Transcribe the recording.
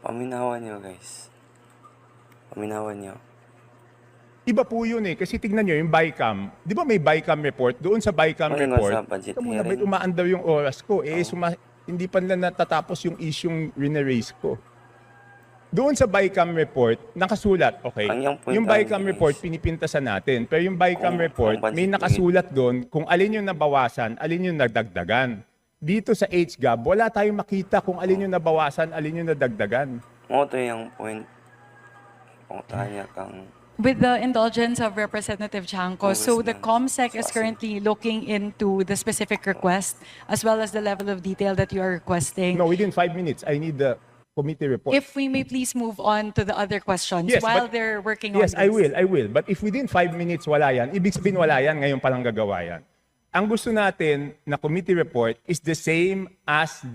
Paminawan nyo, guys. Paminawan nyo. Iba po yun eh. Kasi tignan nyo, yung BICAM. Di ba may BICAM report? Doon sa BICAM Ayun, report, sa budget ito muna, ba't hearing. umaandaw yung oras ko? Hindi pa na natatapos yung isyong rineraise ko. Doon sa BICAM report, nakasulat, okay, Ang point yung BICAM namin report, is, pinipintasan natin. Pero yung BICAM kung report, budget may nakasulat doon kung alin yung nabawasan, alin yung nagdagdagan. Dito sa HGAB, wala tayong makita kung alin yung nabawasan, alin yung nadagdagan. mo to yung point. Kung tanya kang... With the indulgence of Representative Chanco, so the COMSEC is currently looking into the specific request as well as the level of detail that you are requesting. No, within 5 minutes, I need the committee report. If we may please move on to the other questions Yes, while but- they're working on Yes, this. I will. But if within 5 minutes wala yan, ibig sabihin wala yan, ngayon palang gagawa yan. Ang gusto natin na committee report is the same as the